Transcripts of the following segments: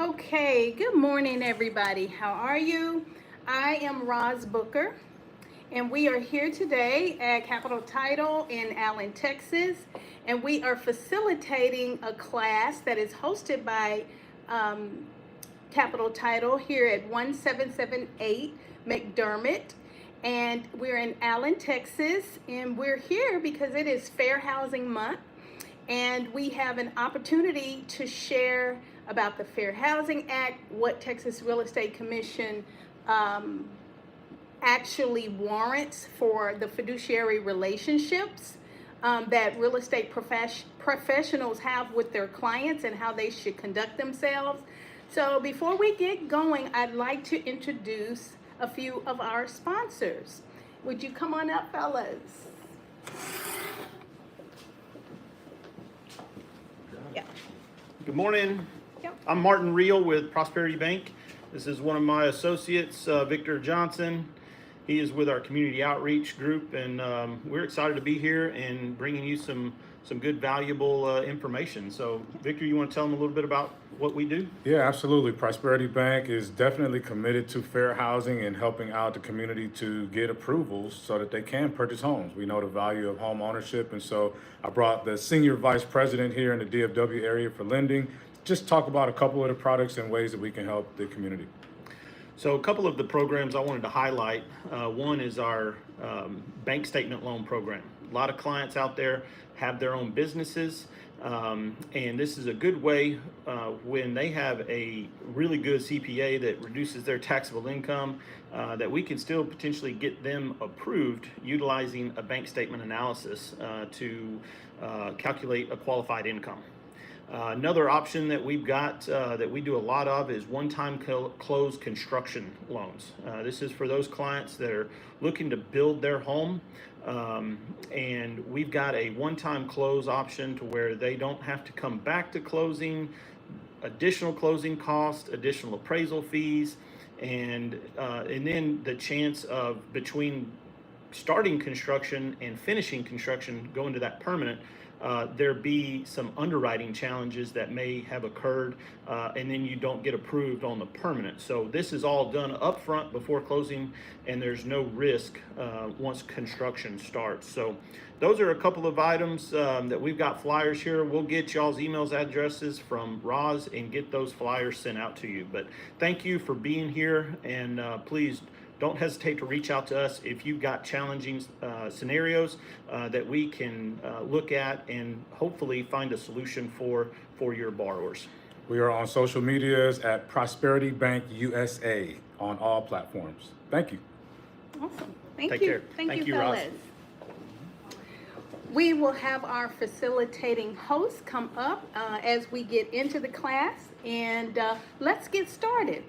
Okay, good morning, everybody. How are you? I am Roz Booker, and we are here today at Capital Title in Allen, Texas, and we are facilitating a class that is hosted by um, Capital Title here at 1778 McDermott. And we're in Allen, Texas, and we're here because it is Fair Housing Month, and we have an opportunity to share about the Fair Housing Act, what Texas Real Estate Commission um, actually warrants for the fiduciary relationships that real estate professionals have with their clients and how they should conduct themselves. So before we get going, I'd like to introduce a few of our sponsors. Would you come on up, fellas? Yeah. Good morning. Yep. I'm Martin Reel with Prosperity Bank. This is one of my associates, Victor Johnson. He is with our community outreach group, and we're excited to be here and bringing you some good, valuable information. So, Victor, you want to tell them a little bit about what we do? Yeah, absolutely. Prosperity Bank is definitely committed to fair housing and helping out the community to get approvals so that they can purchase homes. We know the value of home ownership, and so I brought the senior vice president here in the DFW area for lending. Just talk about a couple of the products and ways that we can help the community. So a couple of the programs I wanted to highlight. One is our bank statement loan program. A lot of clients out there have their own businesses, and this is a good way when they have a really good CPA that reduces their taxable income, that we can still potentially get them approved utilizing a bank statement analysis to calculate a qualified income. Another option that we've got that we do a lot of is one-time close construction loans. This is for those clients that are looking to build their home, and we've got a one-time close option to where they don't have to come back to closing, additional closing costs, additional appraisal fees, and then the chance of between starting construction and finishing construction, going to that permanent, there be some underwriting challenges that may have occurred, and then you don't get approved on the permanent. So this is all done upfront before closing, and there's no risk once construction starts. So those are a couple of items that we've got flyers here. We'll get y'all's emails addresses from Roz and get those flyers sent out to you. But thank you for being here, and please don't hesitate to reach out to us if you've got challenging scenarios that we can look at and hopefully find a solution for your borrowers. We are on social medias at Prosperity Bank USA on all platforms. Thank you. Awesome. Thank Take you. care. Thank you, Roz. fellas. We will have our facilitating host come up as we get into the class, and let's get started.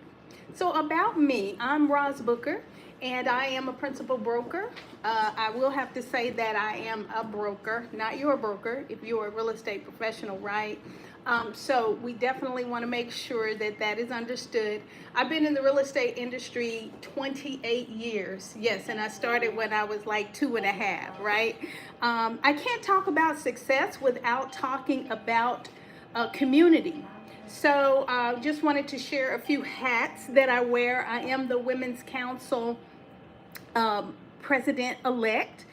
So about me, I'm Roz Booker, and I am a principal broker. I will have to say that I am a broker, not your broker, if you're a real estate professional, right? So we definitely want to make sure that that is understood. I've been in the real estate industry 28 years. Yes, and I started when I was like 2.5, right? I can't talk about success without talking about community. So just wanted to share a few hats that I wear. I am the Women's Council President-elect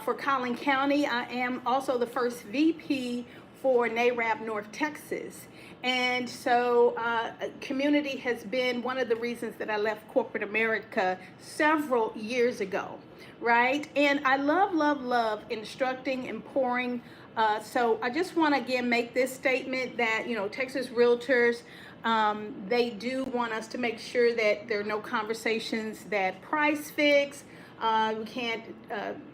for Collin County. I am also the first VP for NARAB North Texas. And so community has been one of the reasons that I left corporate America several years ago, right? And I love instructing and pouring. So I just want to again make this statement that, Texas Realtors, they do want us to make sure that there are no conversations that price fix. We can't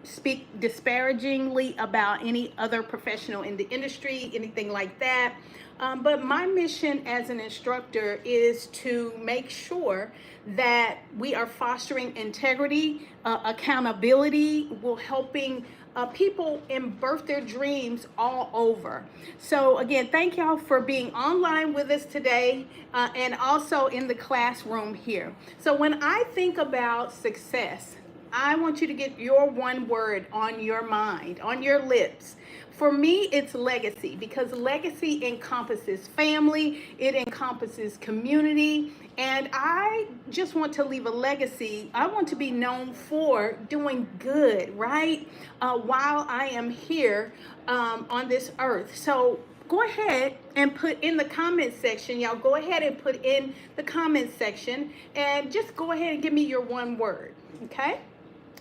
speak disparagingly about any other professional in the industry, anything like that. But my mission as an instructor is to make sure that we are fostering integrity, accountability, we're helping people and birth their dreams all over. So again, thank y'all for being online with us today and also in the classroom here. So when I think about success, I want you to get your one word on your mind, on your lips For me, it's legacy, because legacy encompasses family, it encompasses community, and I just want to leave a legacy. I want to be known for doing good, right? While I am here on this earth. So go ahead and put in the comment section. Y'all go ahead and put in the comment section and just go ahead and give me your one word, okay?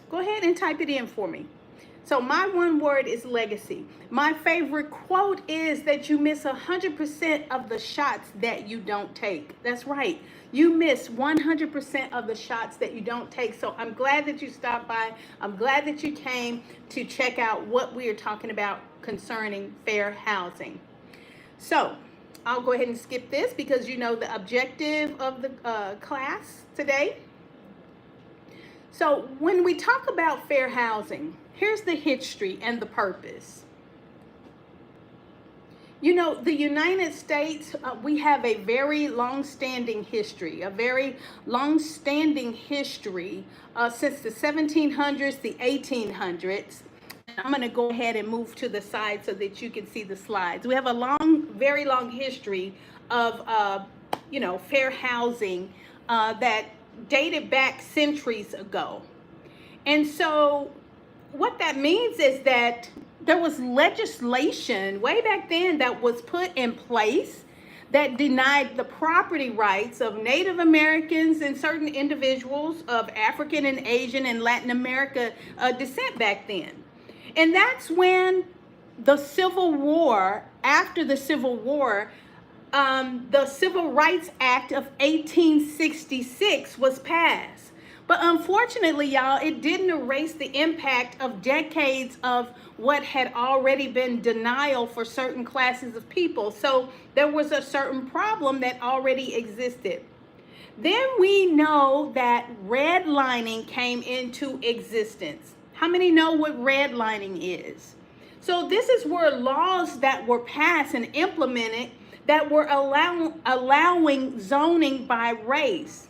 Go ahead and type it in for me. So my one word is legacy. My favorite quote is that you miss 100% of the shots that you don't take. That's right. You miss 100% of the shots that you don't take. So I'm glad that you stopped by. I'm glad that you came to check out what we are talking about concerning fair housing. So I'll go ahead and skip this because you know the objective of the class today. So when we talk about fair housing, here's the history and the purpose. You know, the United States, we have a very long-standing history, since the 1700s, the 1800s. I'm going to go ahead and move to the side so that you can see the slides. We have a very long history of, fair housing that dated back centuries ago. And so what that means is that there was legislation way back then that was put in place that denied the property rights of Native Americans and certain individuals of African and Asian and Latin America descent back then. And that's when the Civil War, after the Civil War, the Civil Rights Act of 1866 was passed. But unfortunately, y'all, it didn't erase the impact of decades of what had already been denial for certain classes of people. So there was a certain problem that already existed. Then we know that redlining came into existence. How many know what redlining is? So this is where laws that were passed and implemented that were allowing zoning by race.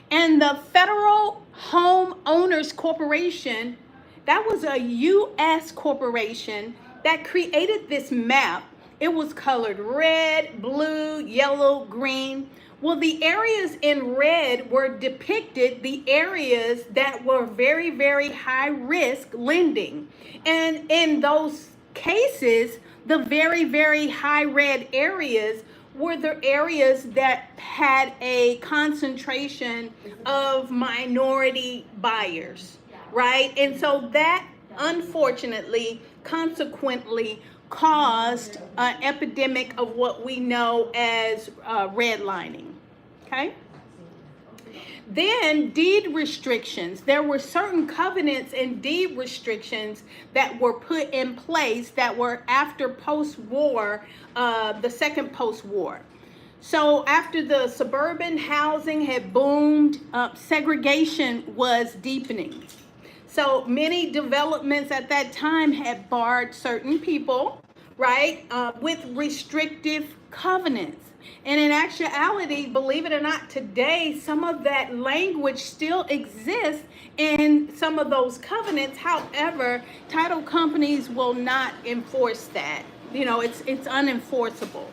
And the Federal Home Owners Corporation, that was a U.S. corporation that created this map. It was colored red, blue, yellow, green. Well, the areas in red were depicted the areas that were very, very high risk lending. And in those cases, the very, very high red areas were the areas that had a concentration of minority buyers, right? And so that, unfortunately, consequently caused an epidemic of what we know as redlining, okay? Then deed restrictions. There were certain covenants and deed restrictions that were put in place that were after post-war, the second post-war. So after the suburban housing had boomed, segregation was deepening. So many developments at that time had barred certain people, right, with restrictive covenants. And in actuality, believe it or not, today, some of that language still exists in some of those covenants. However, title companies will not enforce that. You know, it's unenforceable.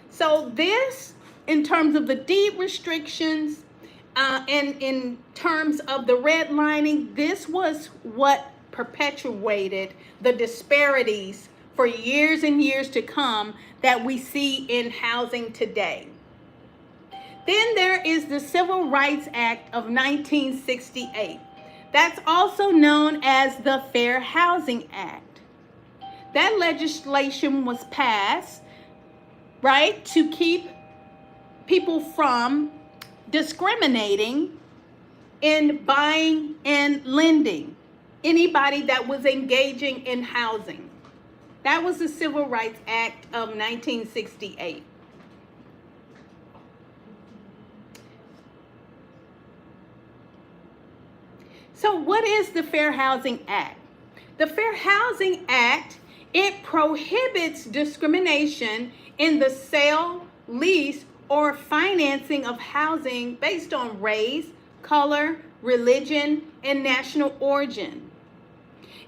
So this, in terms of the deed restrictions, and in terms of the redlining, this was what perpetuated the disparities for years and years to come that we see in housing today. Then there is the Civil Rights Act of 1968. That's also known as the Fair Housing Act. That legislation was passed, right, to keep people from discriminating in buying and lending anybody that was engaging in housing. That was the Civil Rights Act of 1968. So what is the Fair Housing Act? The Fair Housing Act, it prohibits discrimination in the sale, lease, or financing of housing based on race, color, religion, and national origin.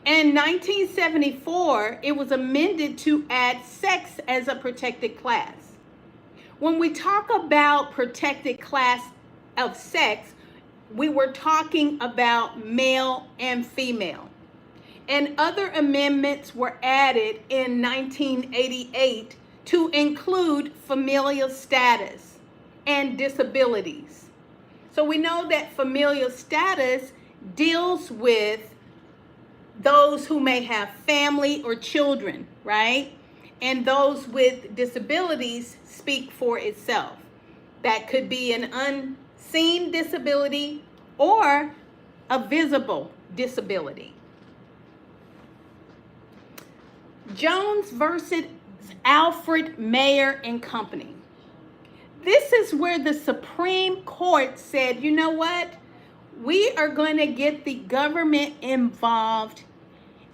In 1974, it was amended to add sex as a protected class. When we talk about protected class of sex, we were talking about male and female. And other amendments were added in 1988 to include familial status and disabilities. So we know that familial status deals with those who may have family or children, right? And those with disabilities speak for itself. That could be an unseen disability or a visible disability. Jones versus Alfred Mayer and Company. This is where the Supreme Court said, you know what? We are going to get the government involved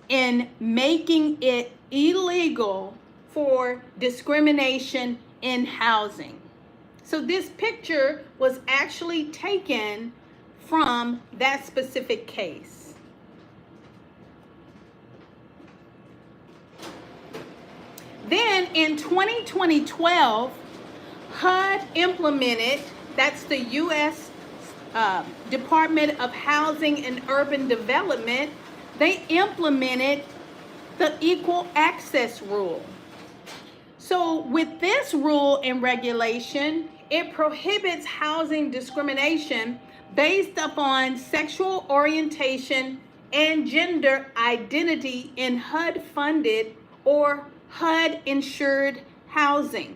in making it illegal for discrimination in housing. So this picture was actually taken from that specific case. Then in 2012, HUD implemented, that's the U.S. Department of Housing and Urban Development, they implemented the Equal Access Rule. So with this rule and regulation, it prohibits housing discrimination based upon sexual orientation and gender identity in HUD-funded or HUD-insured housing.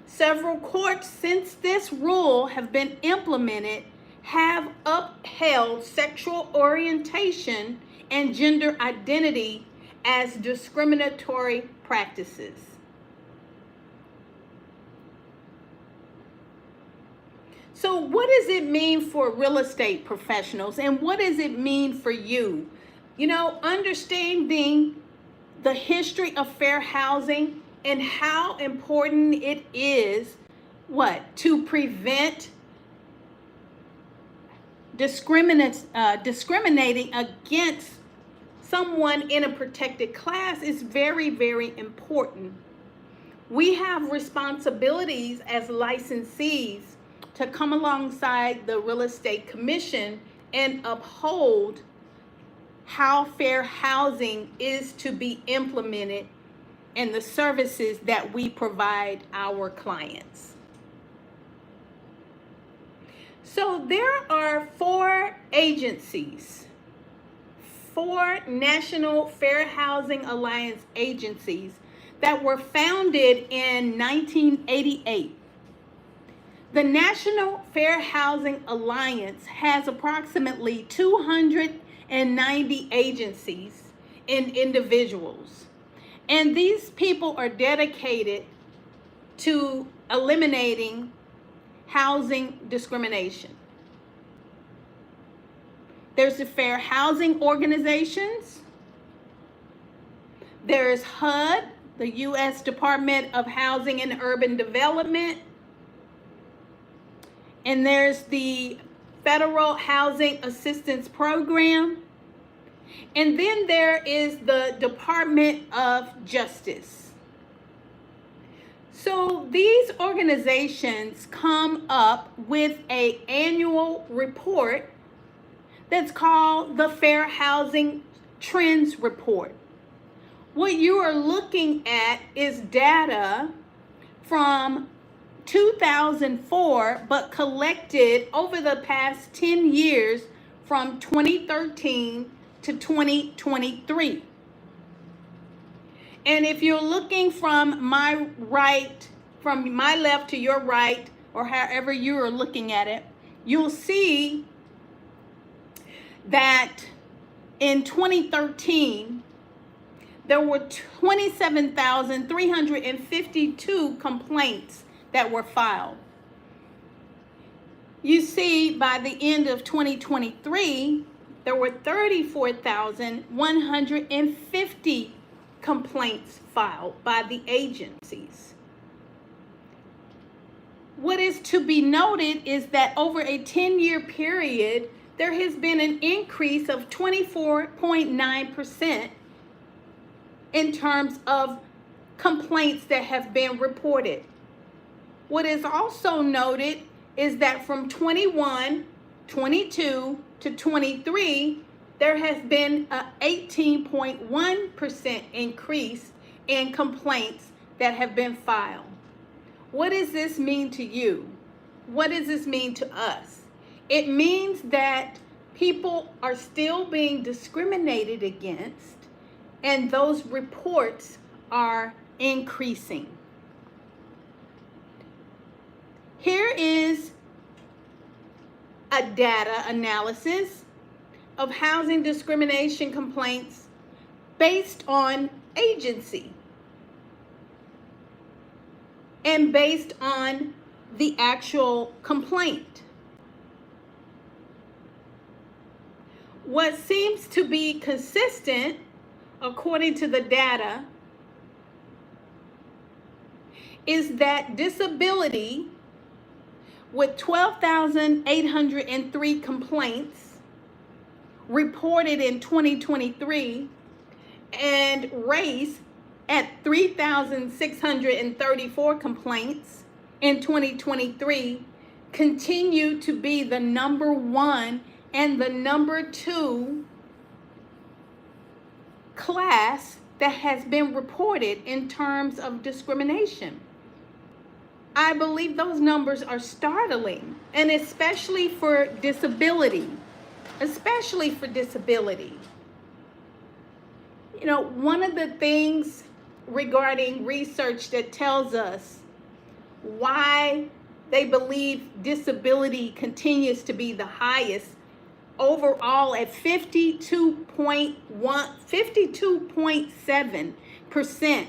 Several courts since this rule have been implemented have upheld sexual orientation and gender identity as discriminatory practices. So what does it mean for real estate professionals, and what does it mean for you? You know, understanding the history of fair housing and how important it is, to prevent discriminating against someone in a protected class is very, very important. We have responsibilities as licensees to come alongside the Real Estate Commission and uphold how fair housing is to be implemented and the services that we provide our clients. So there are 4 agencies, 4 National Fair Housing Alliance agencies that were founded in 1988. The National Fair Housing Alliance has approximately 290 agencies and individuals. And these people are dedicated to eliminating housing discrimination. There's the Fair Housing Organizations. There's HUD, the U.S. Department of Housing and Urban Development. And there's the Federal Housing Assistance Program. And then there is the Department of Justice. So these organizations come up with an annual report that's called the Fair Housing Trends Report. What you are looking at is data from 2004, but collected over the past 10 years from 2013 to 2023. And if you're looking from my left to your right, or however you are looking at it, you'll see that in 2013, there were 27,352 complaints that were filed. You see, by the end of 2023, there were 34,150 complaints filed by the agencies. What is to be noted is that over a 10-year period, there has been an increase of 24.9% in terms of complaints that have been reported. What is also noted is that from 21, 22 to 23, there has been an 18.1% increase in complaints that have been filed. What does this mean to you? What does this mean to us? It means that people are still being discriminated against, and those reports are increasing. Here is a data analysis of housing discrimination complaints based on agency and based on the actual complaint. What seems to be consistent, according to the data, is that disability, with 12,803 complaints reported in 2023, and race at 3,634 complaints in 2023, continue to be the number one and the number two class that has been reported in terms of discrimination. I believe those numbers are startling, and especially for disability. Especially for disability. You know, one of the things regarding research that tells us why they believe disability continues to be the highest overall at 52.7%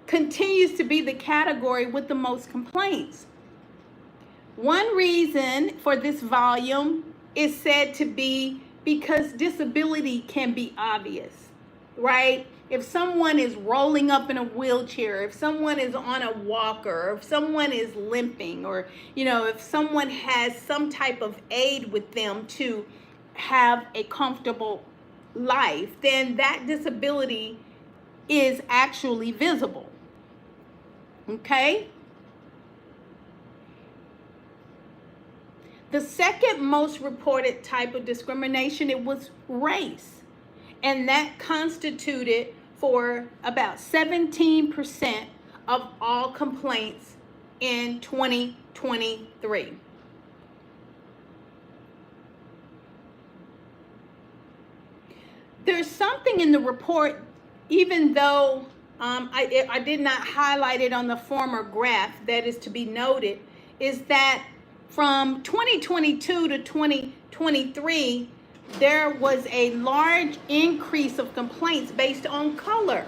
continues to be the category with the most complaints. One reason for this volume is said to be because disability can be obvious, right? If someone is rolling up in a wheelchair, if someone is on a walker, or if someone is limping, or, you know, if someone has some type of aid with them to have a comfortable life, then that disability is actually visible, okay? The second most reported type of discrimination, it was race. And that constituted for about 17% of all complaints in 2023. There's something in the report, even though I did not highlight it on the former graph, that is to be noted, is that from 2022 to 2023, there was a large increase of complaints based on color.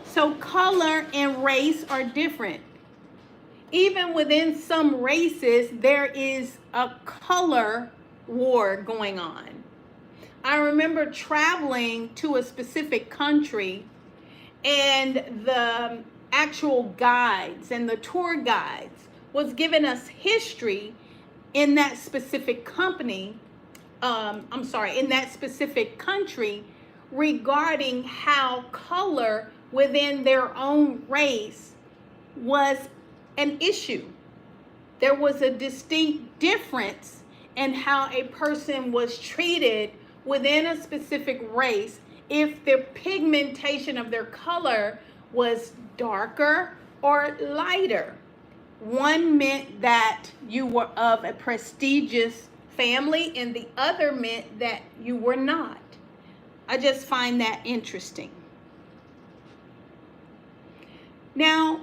So color and race are different. Even within some races, there is a color war going on. I remember traveling to a specific country, and the actual guides and the tour guides was giving us history in that specific in that specific country regarding how color within their own race was an issue. There was a distinct difference in how a person was treated within a specific race if the pigmentation of their color was darker or lighter. One meant that you were of a prestigious family, and the other meant that you were not. I just find that interesting. Now,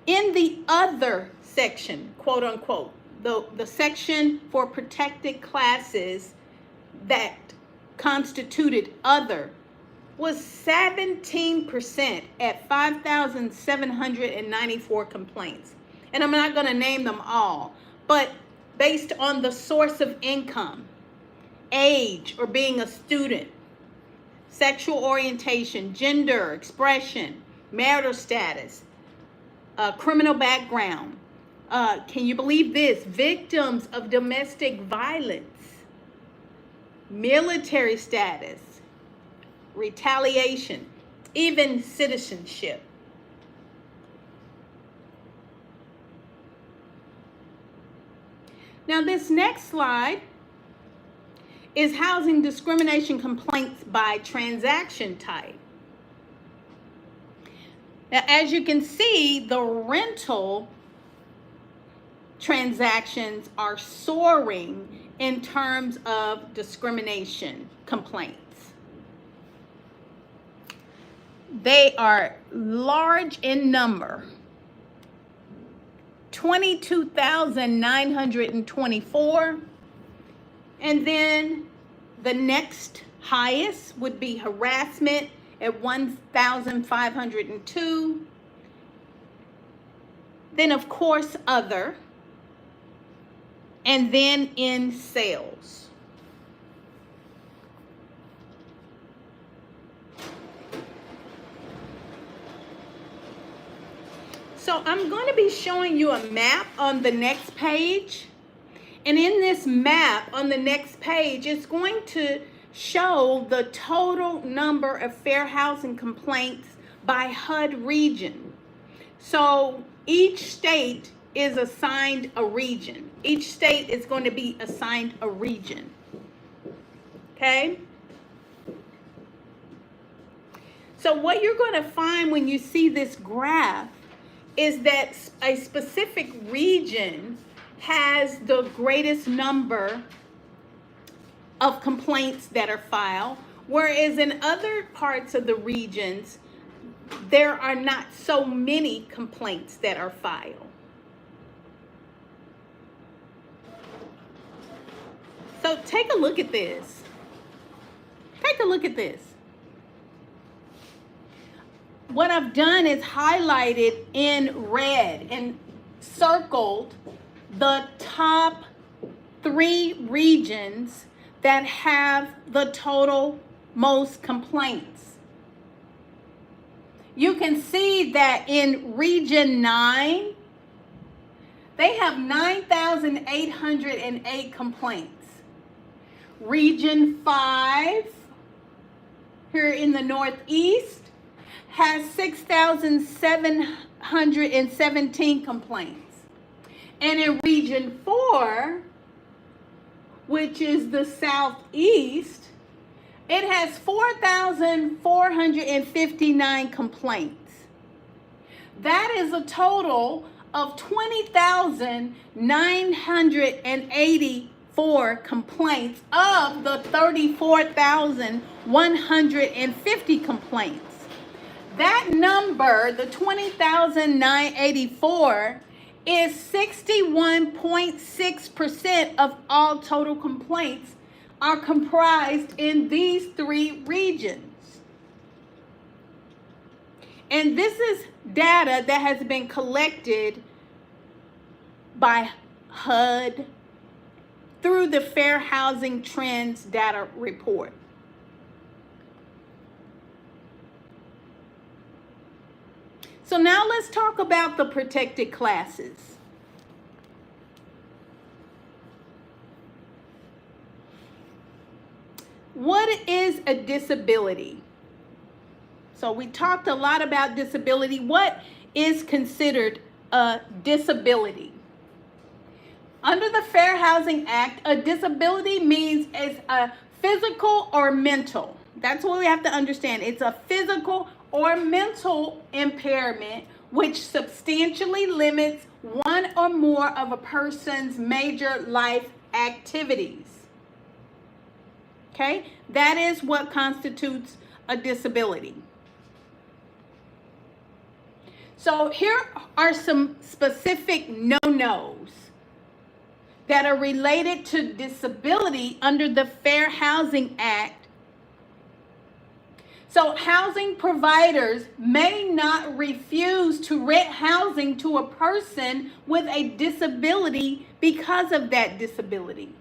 in the other section, quote unquote, the section for protected classes that constituted other, was 17% at 5,794 complaints. And I'm not going to name them all, but based on the source of income, age or being a student, sexual orientation, gender expression, marital status, criminal background. Can you believe this? Victims of domestic violence. military status, retaliation, even citizenship. Now, this next slide is housing discrimination complaints by transaction type. Now, as you can see, the rental transactions are soaring in terms of discrimination complaints. They are large in number. 22,924. And then the next highest would be harassment at 1,502. Then, of course, other. And then in sales. So I'm going to be showing you a map on the next page. And in this map on the next page, it's going to show the total number of fair housing complaints by HUD region. So each state is assigned a region. Each state is going to be assigned a region. Okay? So what you're going to find when you see this graph is that a specific region has the greatest number of complaints that are filed, whereas in other parts of the regions, there are not so many complaints that are filed. So take a look at this. Take a look at this. What I've done is highlighted in red and circled the top 3 regions that have the total most complaints. You can see that in region 9, they have 9,808 complaints. Region 5, here in the Northeast, has 6,717 complaints. And in region 4, which is the Southeast, it has 4,459 complaints. That is a total of 20,984 complaints of the 34,150 complaints. That number, the 20,984, is 61.6% of all total complaints are comprised in these 3 regions. And this is data that has been collected by HUD through the Fair Housing Trends Data Report. So now let's talk about the protected classes. What is a disability? So we talked a lot about disability. What is considered a disability? Under the Fair Housing Act, a disability means it's a physical or mental. That's what we have to understand. It's a physical or mental impairment which substantially limits one or more of a person's major life activities. Okay? That is what constitutes a disability. So here are some specific no-nos that are related to disability under the Fair Housing Act. So housing providers may not refuse to rent housing to a person with a disability because of that disability.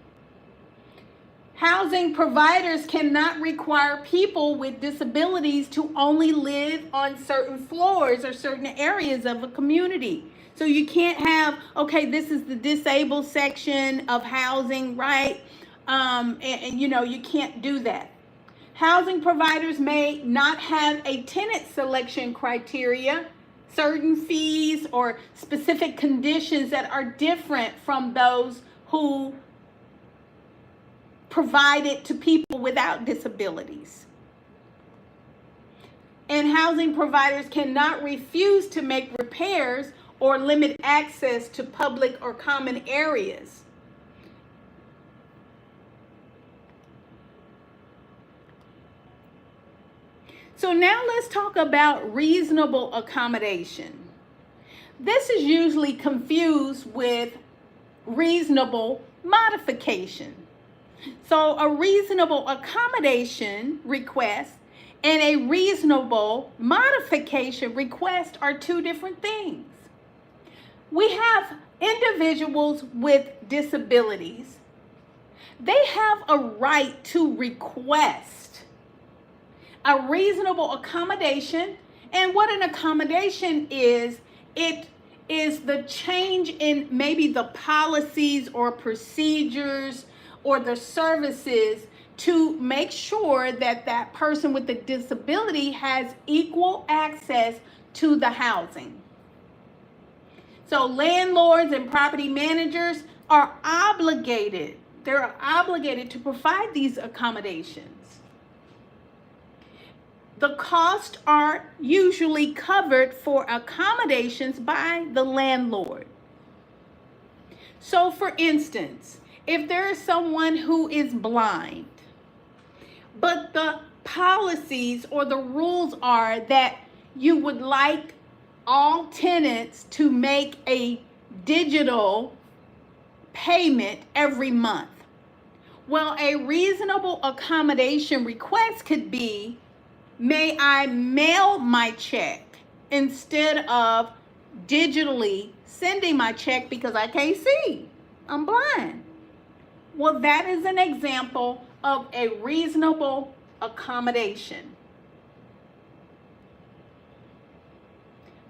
Housing providers cannot require people with disabilities to only live on certain floors or certain areas of a community. So you can't have, okay, this is the disabled section of housing, right? and you can't do that. Housing providers may not have a tenant selection criteria, certain fees or specific conditions that are different from those who provide it to people without disabilities. And housing providers cannot refuse to make repairs or limit access to public or common areas. So now let's talk about reasonable accommodation. This is usually confused with reasonable modification. So a reasonable accommodation request and a reasonable modification request are two different things. We have individuals with disabilities. They have a right to request a reasonable accommodation. And what an accommodation is, it is the change in maybe the policies or procedures or the services to make sure that that person with the disability has equal access to the housing. So landlords and property managers are obligated, they're obligated to provide these accommodations. The costs are usually covered for accommodations by the landlord. So for instance, if there is someone who is blind, but the policies or the rules are that you would like all tenants to make a digital payment every month. Well, a reasonable accommodation request could be, may I mail my check instead of digitally sending my check because I can't see, I'm blind. Well, that is an example of a reasonable accommodation.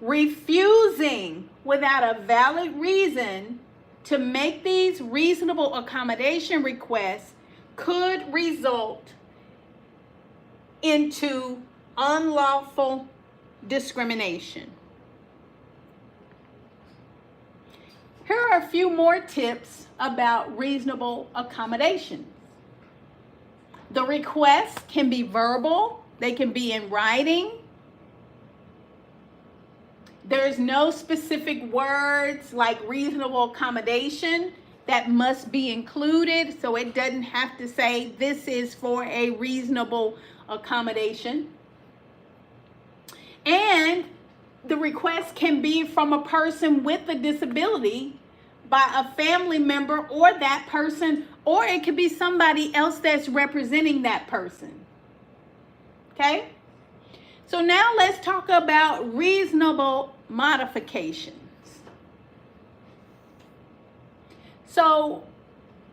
Refusing without a valid reason to make these reasonable accommodation requests could result into unlawful discrimination. Here are a few more tips about reasonable accommodations. The requests can be verbal, they can be in writing. There's no specific words like reasonable accommodation that must be included, so it doesn't have to say this is for a reasonable accommodation. And the request can be from a person with a disability, by a family member or that person, or it could be somebody else that's representing that person. Okay? So now let's talk about reasonable modifications. So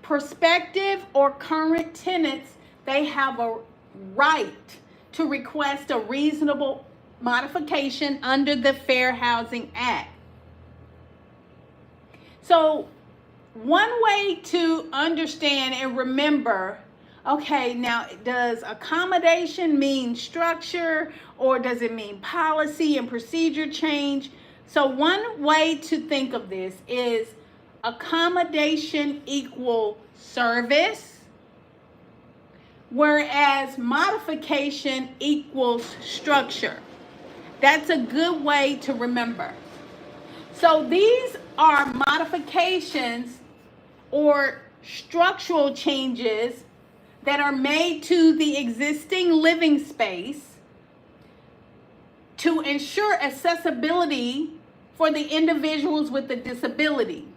prospective or current tenants, they have a right to request a reasonable modification under the Fair Housing Act. So one way to understand and remember, okay, now does accommodation mean structure or does it mean policy and procedure change? So one way to think of this is accommodation equal service, whereas modification equals structure. That's a good way to remember. So these are modifications or structural changes that are made to the existing living space to ensure accessibility for the individuals with the disability.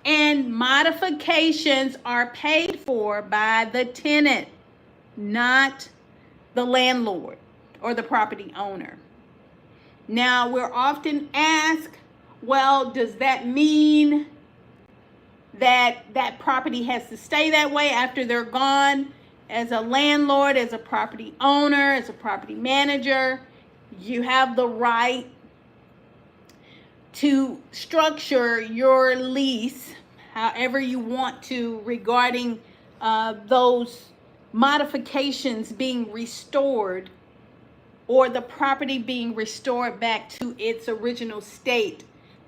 And modifications are paid for by the tenant, not the landlord or the property owner. Now, we're often asked, well, does that mean that that property has to stay that way after they're gone? As a landlord, as a property owner, as a property manager, you have the right to structure your lease however you want to regarding those modifications being restored or the property being restored back to its original state.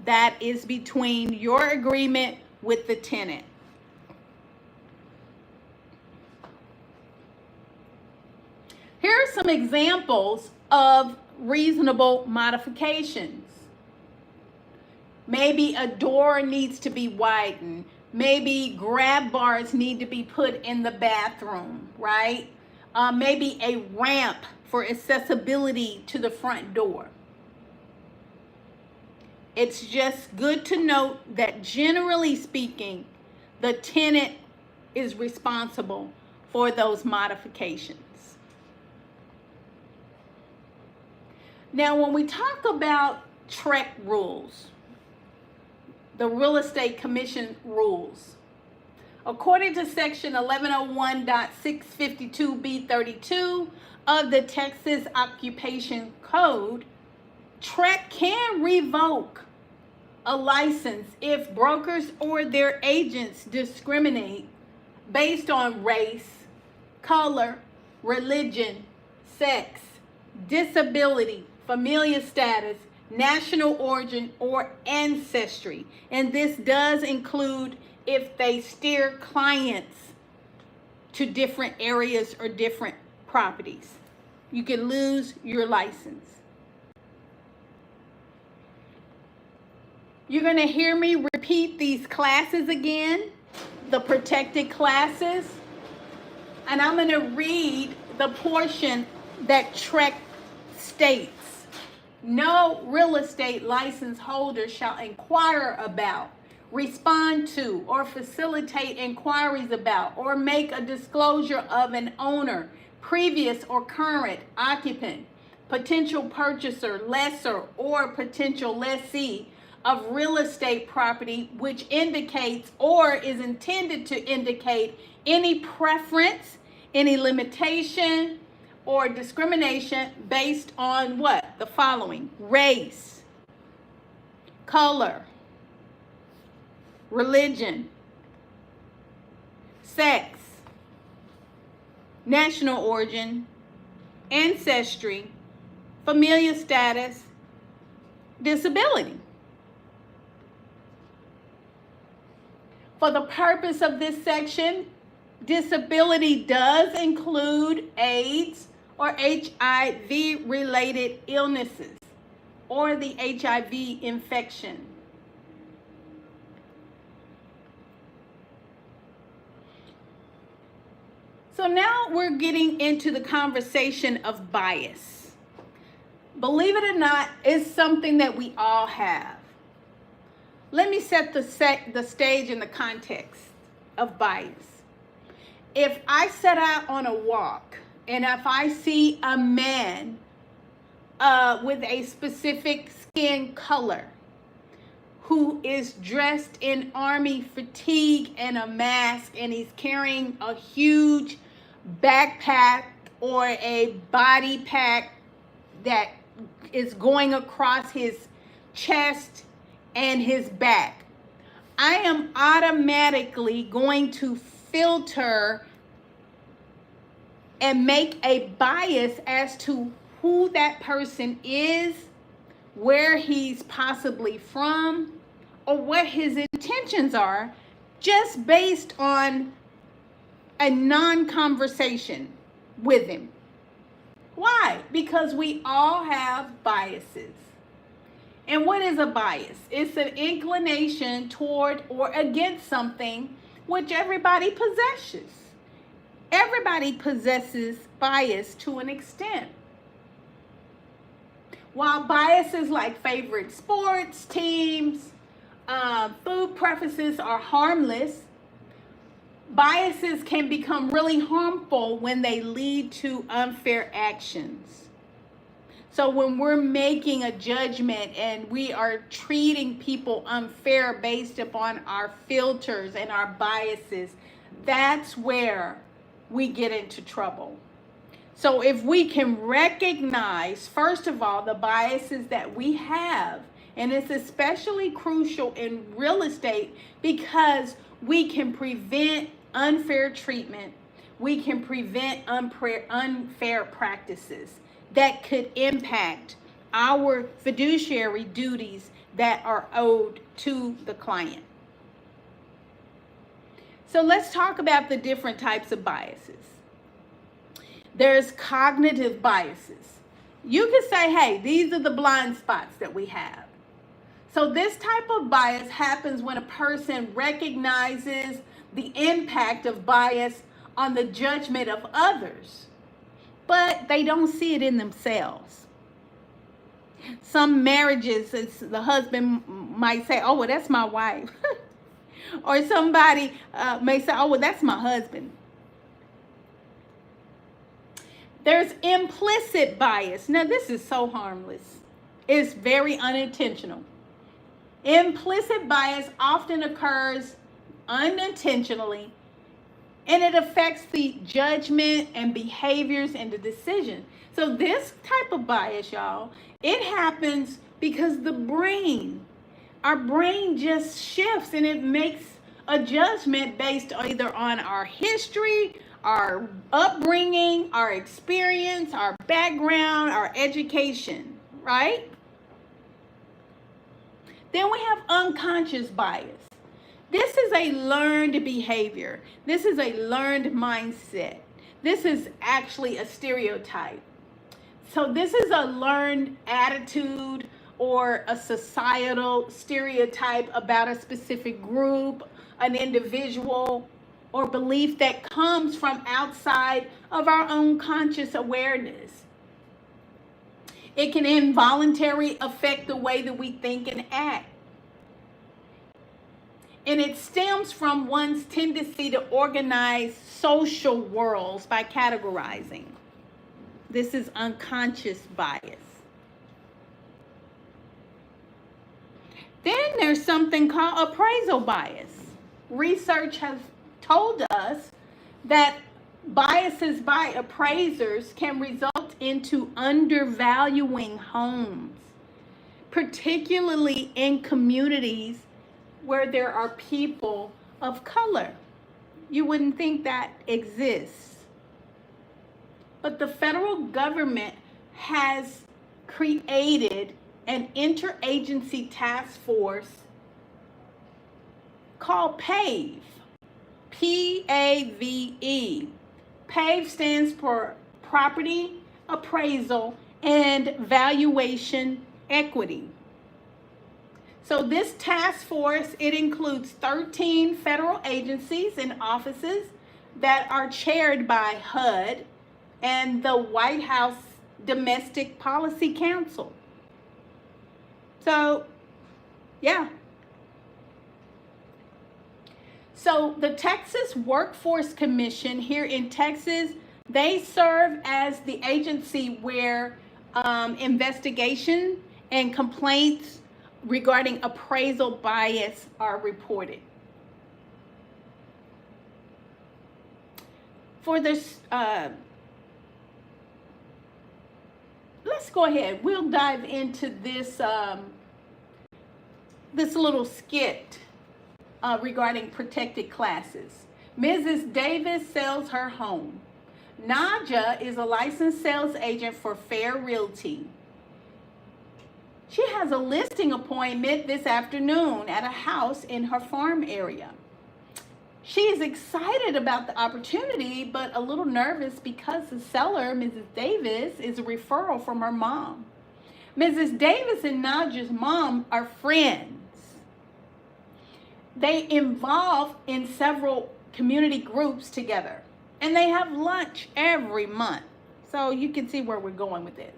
That is between your agreement with the tenant. Here are some examples of reasonable modifications. Maybe a door needs to be widened. Maybe grab bars need to be put in the bathroom, right? Maybe a ramp for accessibility to the front door. It's just good to note that generally speaking, the tenant is responsible for those modifications. Now, when we talk about TREC rules, the Real Estate Commission rules, according to section 1101.652B32 of the Texas Occupation Code, TREC can revoke a license if brokers or their agents discriminate based on race, color, religion, sex, disability, familial status, national origin, or ancestry. And this does include if they steer clients to different areas or different properties. You can lose your license. You're going to hear me repeat these classes again, the protected classes. And I'm going to read the portion that TREC states. No real estate license holder shall inquire about, respond to, or facilitate inquiries about, or make a disclosure of an owner, previous or current occupant, potential purchaser, lessor, or potential lessee of real estate property which indicates or is intended to indicate any preference, any limitation, or discrimination based on what? The following: race, color, religion, sex, national origin, ancestry, familial status, disability. For the purpose of this section, disability does include AIDS or HIV-related illnesses or the HIV infection. So now we're getting into the conversation of bias. Believe it or not, it's something that we all have. Let me set the stage in the context of bias. If I set out on a walk and if I see a man with a specific skin color who is dressed in army fatigue and a mask, and he's carrying a huge backpack or a body pack that is going across his chest and his back, I am automatically going to filter and make a bias as to who that person is, where he's possibly from, or what his intentions are, just based on a non-conversation with him. Why? Because we all have biases. And what is a bias? It's an inclination toward or against something which everybody possesses. Everybody possesses bias to an extent. While biases like favorite sports teams, food preferences are harmless, biases can become really harmful when they lead to unfair actions. So when we're making a judgment and we are treating people unfair based upon our filters and our biases, that's where we get into trouble. So if we can recognize, first of all, the biases that we have, and it's especially crucial in real estate because we can prevent unfair treatment, we can prevent unfair practices that could impact our fiduciary duties that are owed to the client. So let's talk about the different types of biases. There's cognitive biases. You can say, hey, these are the blind spots that we have. So this type of bias happens when a person recognizes the impact of bias on the judgment of others, but they don't see it in themselves. Some marriages, the husband might say, oh, well, that's my wife. Or somebody may say, oh, well, that's my husband. There's implicit bias. Now, this is so harmless. It's very unintentional. Implicit bias often occurs unintentionally, and it affects the judgment and behaviors and the decision. So this type of bias, y'all, it happens because our brain just shifts and it makes a judgment based either on our history, our upbringing, our experience, our background, our education, right? Then we have unconscious bias. This is a learned behavior. This is a learned mindset. This is actually a stereotype. So this is a learned attitude or a societal stereotype about a specific group, an individual, or belief that comes from outside of our own conscious awareness. It can involuntarily affect the way that we think and act. And it stems from one's tendency to organize social worlds by categorizing. This is unconscious bias. Then there's something called appraisal bias. Research has told us that biases by appraisers can result into undervaluing homes, particularly in communities where there are people of color. You wouldn't think that exists. But the federal government has created an interagency task force called PAVE. P-A-V-E. PAVE stands for Property Appraisal and Valuation Equity. So this task force, it includes 13 federal agencies and offices that are chaired by HUD and the White House Domestic Policy Council. So, yeah. So the Texas Workforce Commission here in Texas, they serve as the agency where investigation and complaints regarding appraisal bias are reported. For this, let's go ahead. We'll dive into this this little skit regarding protected classes. Mrs. Davis sells her home. Naja is a licensed sales agent for Fair Realty. She has a listing appointment this afternoon at a house in her farm area. She is excited about the opportunity, but a little nervous because the seller, Mrs. Davis, is a referral from her mom. Mrs. Davis and Naja's mom are friends. They involve in several community groups together, and they have lunch every month. So you can see where we're going with this.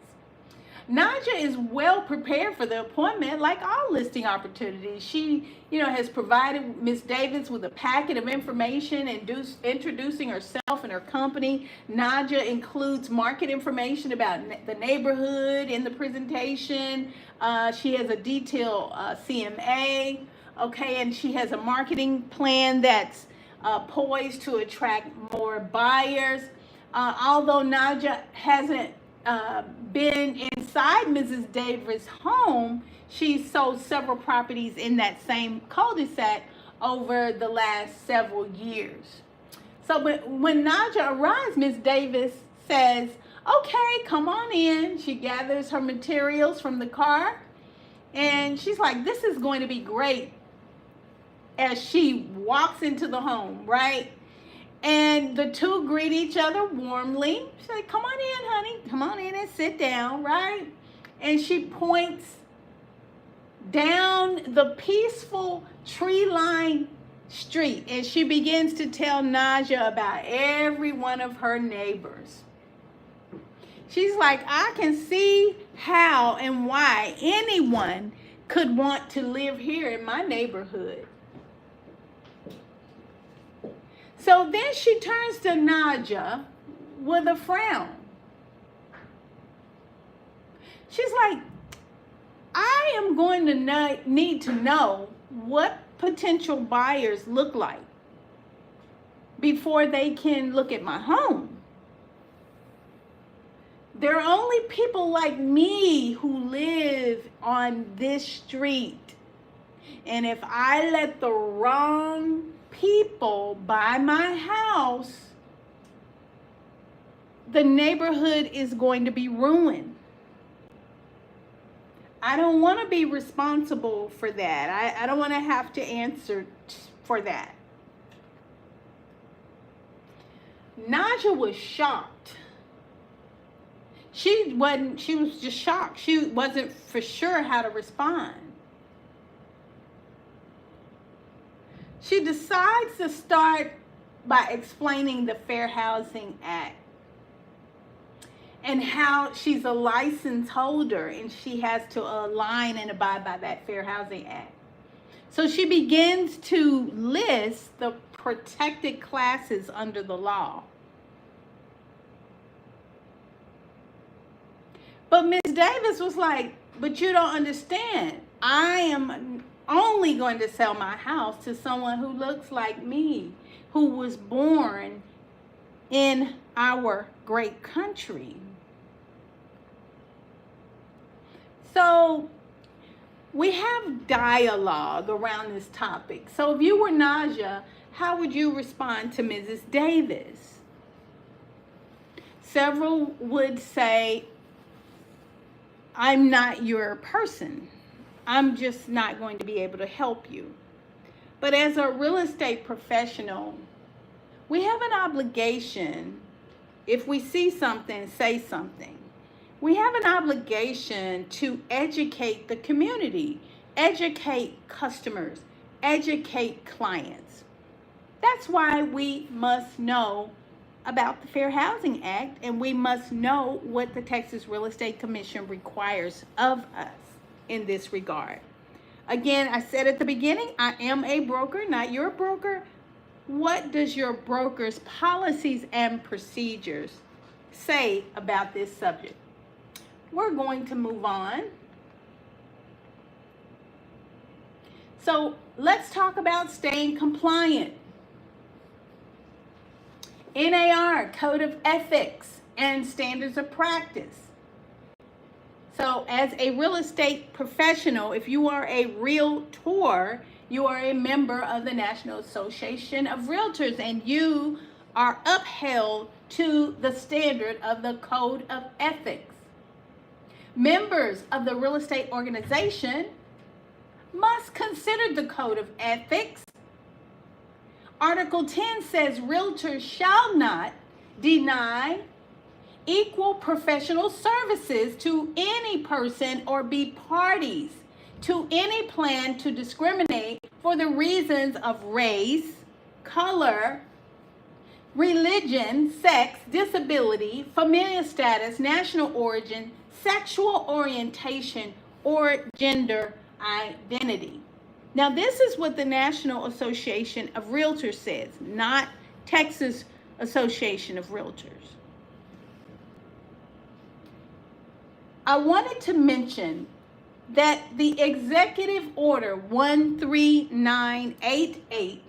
Naja is well prepared for the appointment, like all listing opportunities. She, has provided Ms. Davis with a packet of information introducing herself and her company. Naja includes market information about the neighborhood in the presentation. She has a detailed CMA, okay, and she has a marketing plan that's poised to attract more buyers. Although Naja hasn't been inside Mrs. Davis' home, she's sold several properties in that same cul-de-sac over the last several years. So when Naja arrives, Miss Davis says, okay, come on in. She gathers her materials from the car, and she's like, this is going to be great, as she walks into the home, right? And the two greet each other warmly. She's like, come on in, honey. Come on in and sit down, right? And she points down the peaceful tree-lined street, and she begins to tell Naja about every one of her neighbors. She's like, I can see how and why anyone could want to live here in my neighborhood. So then she turns to Naja with a frown. She's like, I am going to need to know what potential buyers look like before they can look at my home. There are only people like me who live on this street. And if I let the wrong people buy my house, the neighborhood is going to be ruined. I don't want to be responsible for that. I don't want to have to answer for that. Naja was shocked. She was just shocked. She wasn't for sure how to respond. She decides to start by explaining the Fair Housing Act and how she's a license holder and she has to align and abide by that Fair Housing Act. So she begins to list the protected classes under the law. But Ms. Davis was like, but you don't understand. I am only going to sell my house to someone who looks like me, who was born in our great country. So we have dialogue around this topic. So if you were Naja, how would you respond to Mrs. Davis? Several would say, I'm not your person. I'm just not going to be able to help you. But as a real estate professional, we have an obligation. If we see something, say something. We have an obligation to educate the community, educate customers, educate clients. That's why we must know about the Fair Housing Act, and we must know what the Texas Real Estate Commission requires of us in this regard. Again, I said at the beginning, I am a broker, not your broker. What does your broker's policies and procedures say about this subject? We're going to move on. So let's talk about staying compliant. NAR, Code of Ethics and Standards of Practice. So as a real estate professional, if you are a realtor, you are a member of the National Association of Realtors, and you are upheld to the standard of the Code of Ethics. Members of the real estate organization must consider the Code of Ethics. Article 10 says realtors shall not deny equal professional services to any person or be parties to any plan to discriminate for the reasons of race, color, religion, sex, disability, familial status, national origin, sexual orientation, or gender identity. Now, this is what the National Association of Realtors says, not Texas Association of Realtors. I wanted to mention that the Executive Order 13988,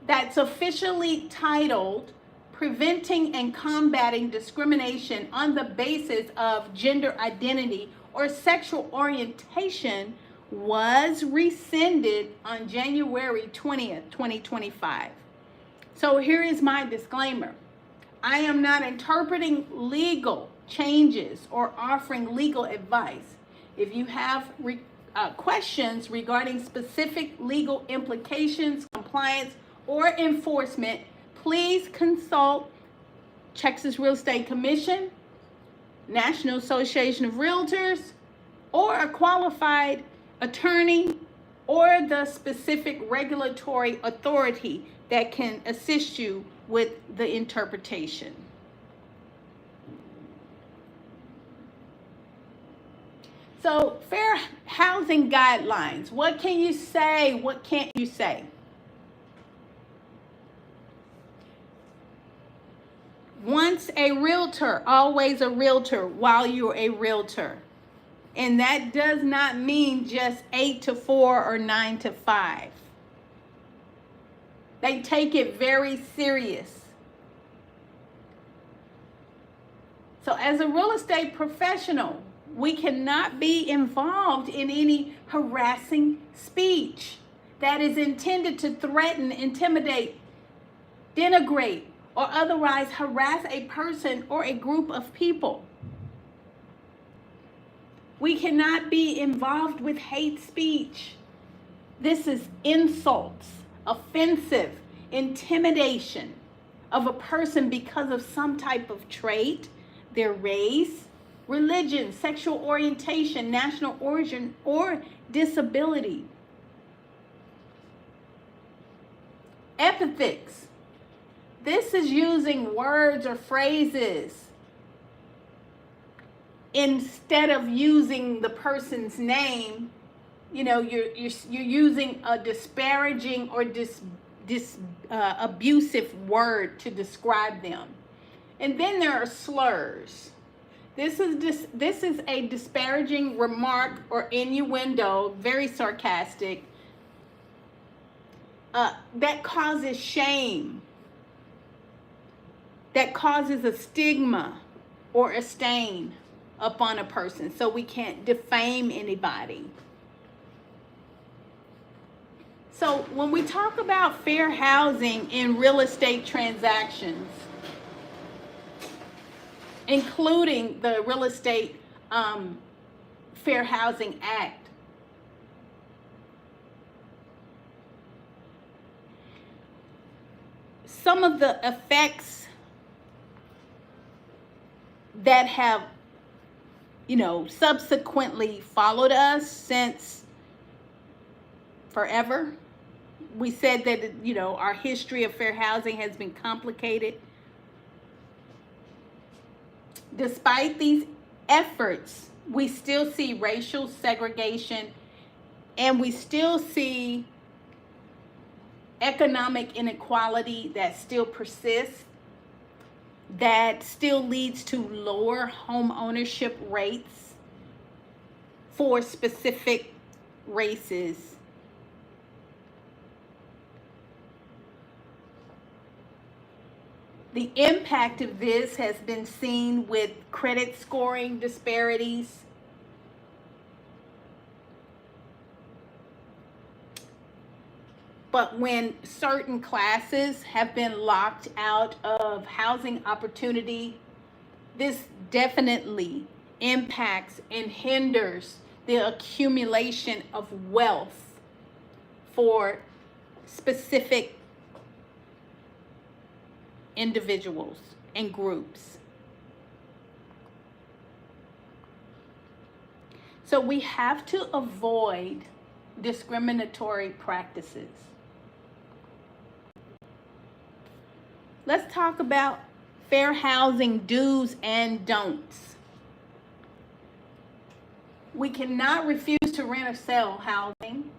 that's officially titled Preventing and Combating Discrimination on the Basis of Gender Identity or Sexual Orientation, was rescinded on January 20th, 2025. So here is my disclaimer. I am not interpreting legal changes or offering legal advice. If you have questions regarding specific legal implications, compliance, or enforcement, please consult Texas Real Estate Commission, National Association of Realtors, or a qualified attorney, or the specific regulatory authority that can assist you with the interpretation. So, fair housing guidelines. What can you say? What can't you say? Once a realtor, always a realtor while you're a realtor. And that does not mean just 8 to 4 or 9 to 5. They take it very serious. So as a real estate professional, we cannot be involved in any harassing speech that is intended to threaten, intimidate, denigrate, or otherwise harass a person or a group of people. We cannot be involved with hate speech. This is insults, offensive, intimidation of a person because of some type of trait, their race, religion, sexual orientation, national origin, or disability. Epithets. This is using words or phrases instead of using the person's name. You know, you're using a disparaging or abusive word to describe them. And then there are slurs. This is a disparaging remark or innuendo, very sarcastic, that causes shame, that causes a stigma or a stain upon a person. So we can't defame anybody. So when we talk about fair housing in real estate transactions, including the Real Estate Fair Housing Act, some of the effects that have, subsequently followed us since forever. We said that, our history of fair housing has been complicated. Despite these efforts, we still see racial segregation, and we still see economic inequality that still persists, that still leads to lower home ownership rates for specific races. The impact of this has been seen with credit scoring disparities, but when certain classes have been locked out of housing opportunity, this definitely impacts and hinders the accumulation of wealth for specific individuals and groups. So we have to avoid discriminatory practices. Let's talk about fair housing do's and don'ts. We cannot refuse to rent or sell housing.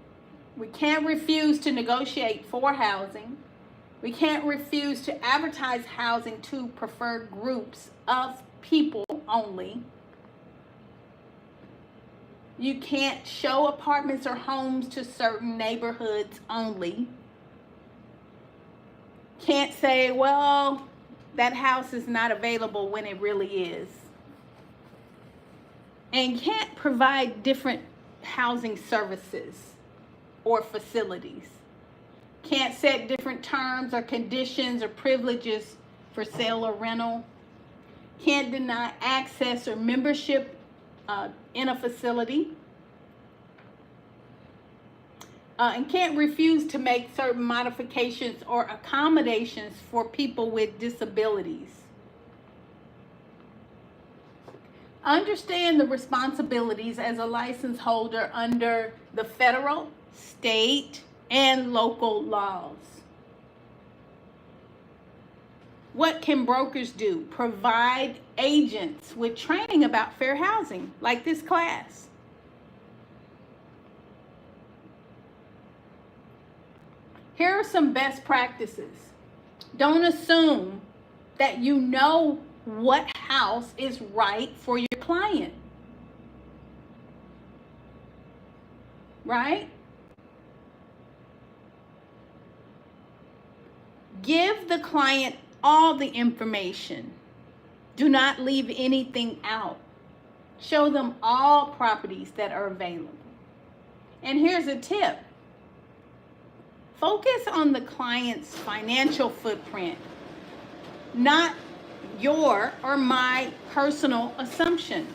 We can't refuse to negotiate for housing. We can't refuse to advertise housing to preferred groups of people only. You can't show apartments or homes to certain neighborhoods only. Can't say, well, that house is not available when it really is. And can't provide different housing services or facilities. can't set different terms or conditions or privileges for sale or rental, can't deny access or membership in a facility, and can't refuse to make certain modifications or accommodations for people with disabilities. Understand the responsibilities as a license holder under the federal, state, and local laws. What can brokers do? Provide agents with training about fair housing, like this class. Here are some best practices. Don't assume that you know what house is right for your client. Right? Give the client all the information. Do not leave anything out. Show them all properties that are available. And here's a tip. Focus on the client's financial footprint, not your or my personal assumptions.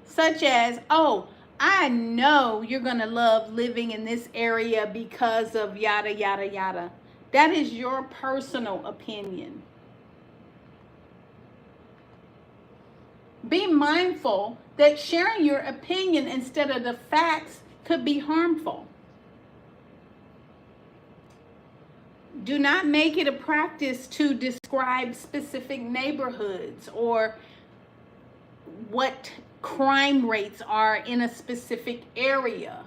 Such as, oh, I know you're going to love living in this area because of yada, yada, yada. That is your personal opinion. Be mindful that sharing your opinion instead of the facts could be harmful. Do not make it a practice to describe specific neighborhoods or what crime rates are in a specific area,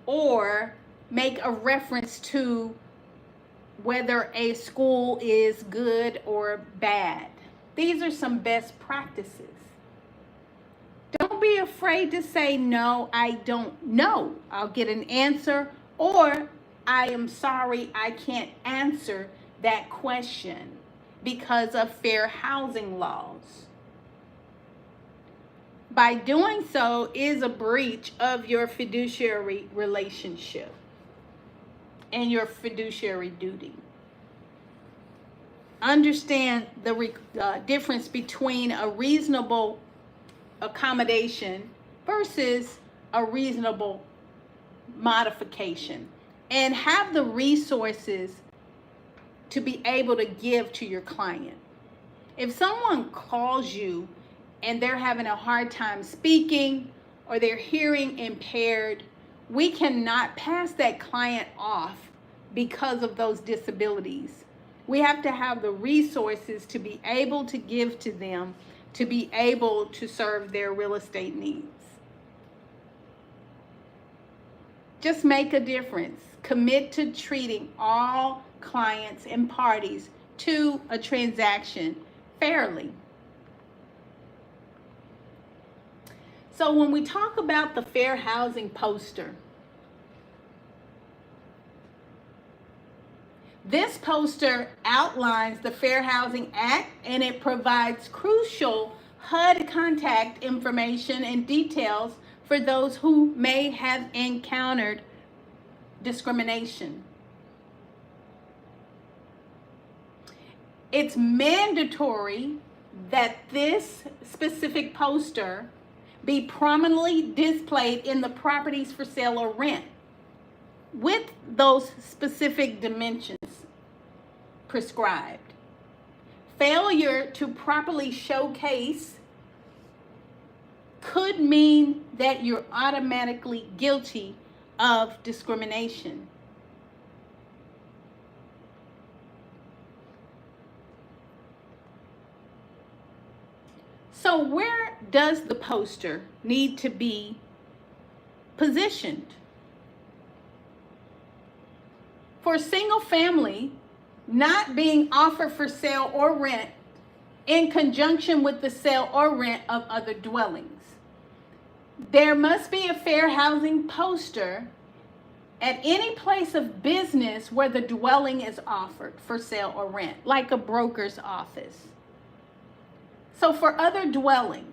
or make a reference to whether a school is good or bad. These are some best practices. Don't be afraid to say, no, I don't know. I'll get an answer, or I am sorry, I can't answer that question because of fair housing laws. By doing so is a breach of your fiduciary relationship and your fiduciary duty. Understand the difference between a reasonable accommodation versus a reasonable modification, and have the resources to be able to give to your client. If someone calls you and they're having a hard time speaking or they're hearing impaired, we cannot pass that client off because of those disabilities. We have to have the resources to be able to give to them, to be able to serve their real estate needs. Just make a difference. Commit to treating all clients and parties to a transaction fairly. So when we talk about the fair housing poster, this poster outlines the Fair Housing Act, and it provides crucial HUD contact information and details for those who may have encountered discrimination. It's mandatory that this specific poster be prominently displayed in the properties for sale or rent with those specific dimensions prescribed. Failure to properly showcase could mean that you're automatically guilty of discrimination. So where does the poster need to be positioned? For single family, not being offered for sale or rent in conjunction with the sale or rent of other dwellings. There must be a fair housing poster at any place of business where the dwelling is offered for sale or rent, like a broker's office. So for other dwellings,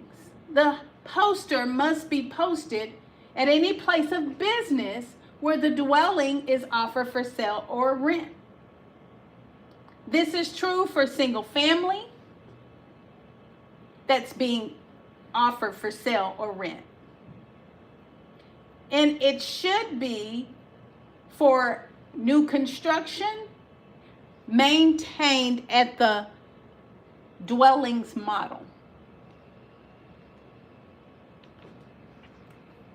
the poster must be posted at any place of business where the dwelling is offered for sale or rent. This is true for single family that's being offered for sale or rent. And it should be for new construction maintained at the dwellings model.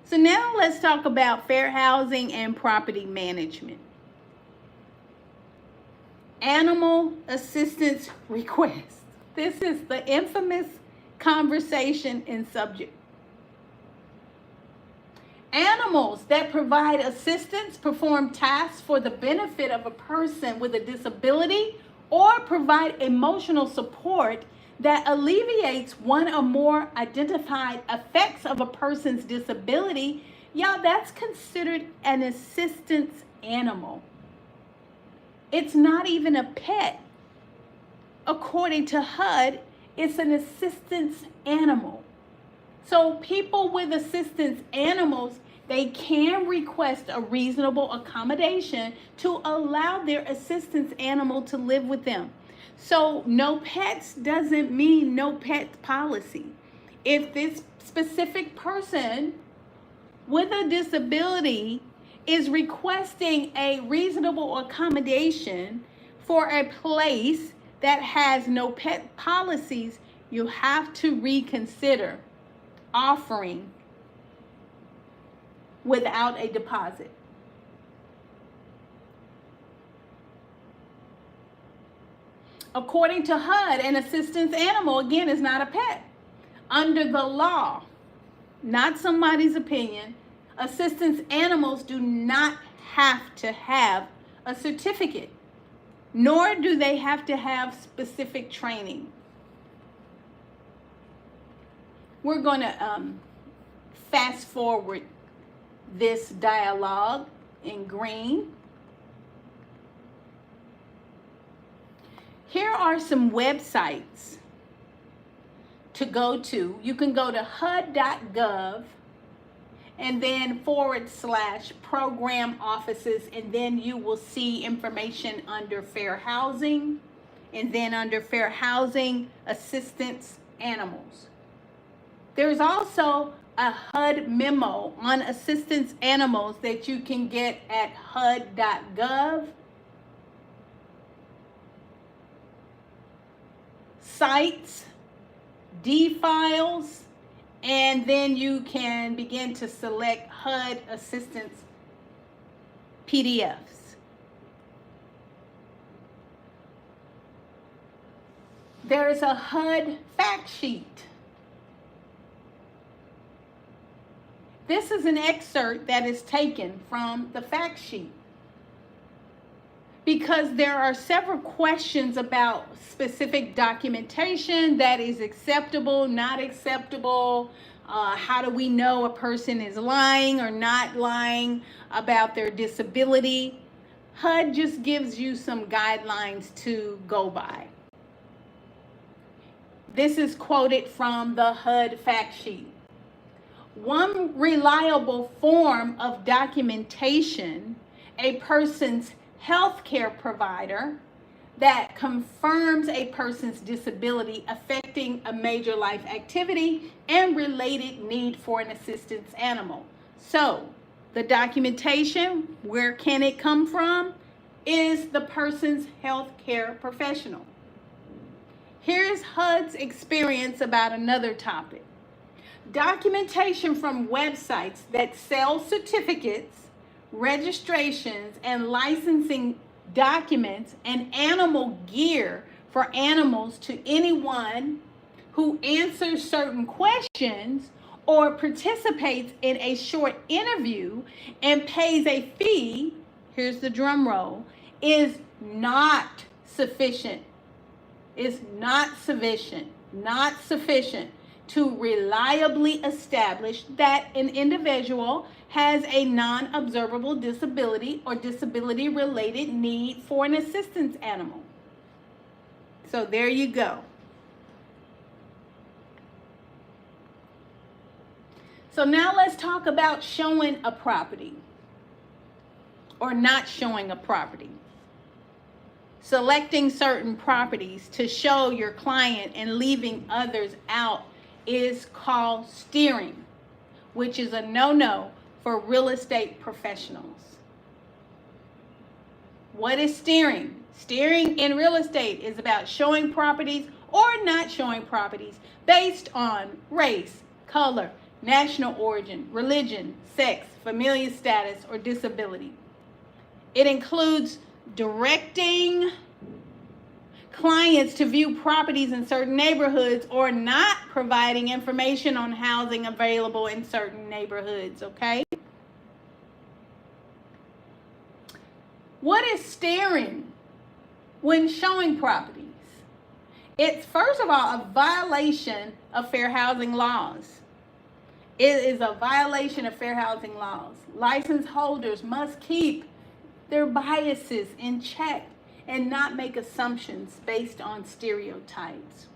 So now let's talk about fair housing and property management. Animal assistance requests. This is the infamous conversation and subject. Animals that provide assistance perform tasks for the benefit of a person with a disability or provide emotional support that alleviates one or more identified effects of a person's disability. Y'all, that's considered an assistance animal. It's not even a pet. According to HUD, it's an assistance animal. So people with assistance animals, they can request a reasonable accommodation to allow their assistance animal to live with them. So no pets doesn't mean no pet policy. If this specific person with a disability is requesting a reasonable accommodation for a place that has no pet policies, you have to reconsider offering without a deposit. According to HUD, an assistance animal, again, is not a pet. Under the law, not somebody's opinion, assistance animals do not have to have a certificate, nor do they have to have specific training. We're going to fast forward this dialogue in green. Here are some websites to go to. You can go to hud.gov and then /program offices, and then you will see information under fair housing, and then under fair housing, assistance animals. There's also a HUD memo on assistance animals that you can get at hud.gov. Sites, D-files, and then you can begin to select HUD assistance PDFs. There's a HUD fact sheet. This is an excerpt that is taken from the fact sheet, because there are several questions about specific documentation that is acceptable, not acceptable. How do we know a person is lying or not lying about their disability? HUD just gives you some guidelines to go by. This is quoted from the HUD fact sheet. One reliable form of documentation a person's healthcare provider that confirms a person's disability affecting a major life activity and related need for an assistance animal. So the documentation, where can it come from? Is the person's healthcare professional. Here's HUD's experience about another topic. Documentation from websites that sell certificates, registrations, and licensing documents and animal gear for animals to anyone who answers certain questions or participates in a short interview and pays a fee, here's the drum roll, is not sufficient. Is not sufficient to reliably establish that an individual has a non-observable disability or disability-related need for an assistance animal. So there you go. So now let's talk about showing a property. or not showing a property. Selecting certain properties to show your client and leaving others out is called steering, which is a no-no for real estate professionals. What is steering? Steering in real estate is about showing properties or not showing properties based on race, color, national origin, religion, sex, familial status, or disability. It includes directing clients to view properties in certain neighborhoods or not providing information on housing available in certain neighborhoods, okay? What is steering when showing properties? It's, first of all, a violation of fair housing laws. It is a violation of fair housing laws. License holders must keep their biases in check and not make assumptions based on stereotypes.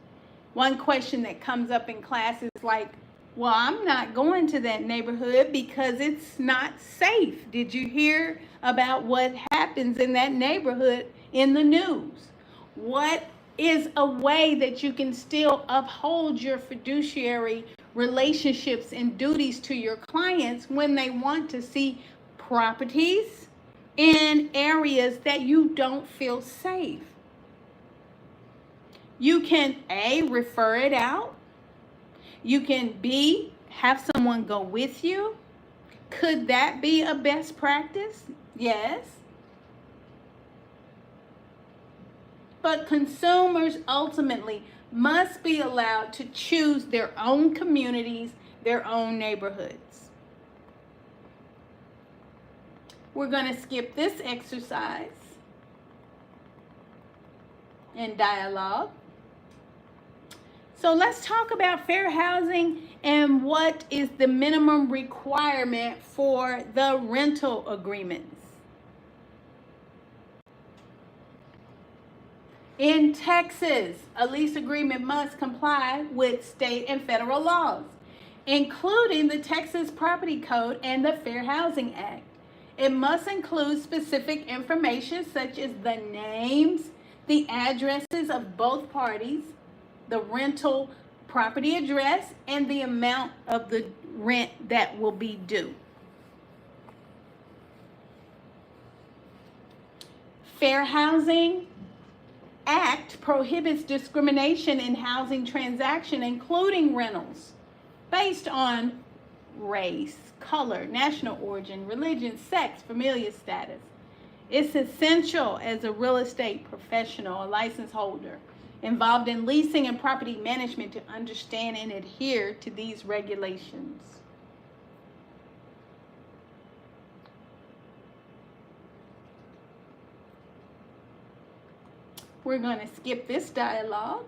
One question that comes up in class is like, well, I'm not going to that neighborhood because it's not safe. Did you hear about what happens in that neighborhood in the news? What is a way that you can still uphold your fiduciary relationships and duties to your clients when they want to see properties in areas that you don't feel safe? You can A, refer it out. You can B, have someone go with you. Could that be a best practice? Yes. But consumers ultimately must be allowed to choose their own communities, their own neighborhoods. We're going to skip this exercise and dialogue. So let's talk about fair housing and what is the minimum requirement for the rental agreements. In Texas, a lease agreement must comply with state and federal laws, including the Texas Property Code and the Fair Housing Act. It must include specific information such as the names, the addresses of both parties, the rental property address, and the amount of the rent that will be due. Fair Housing Act prohibits discrimination in housing transaction, including rentals, based on race, color, national origin, religion, sex, familial status. It's essential as a real estate professional, a license holder, involved in leasing and property management to understand and adhere to these regulations. We're going to skip this dialogue.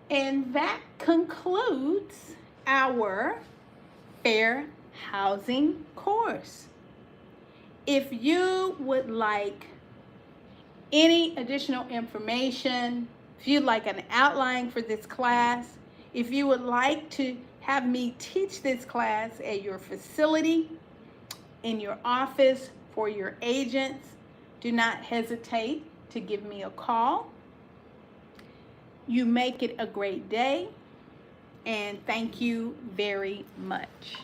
And that concludes our fair housing course. If you would like any additional information, if you'd like an outline for this class, if you would like to have me teach this class at your facility, in your office, for your agents, do not hesitate to give me a call. You make it a great day, and thank you very much.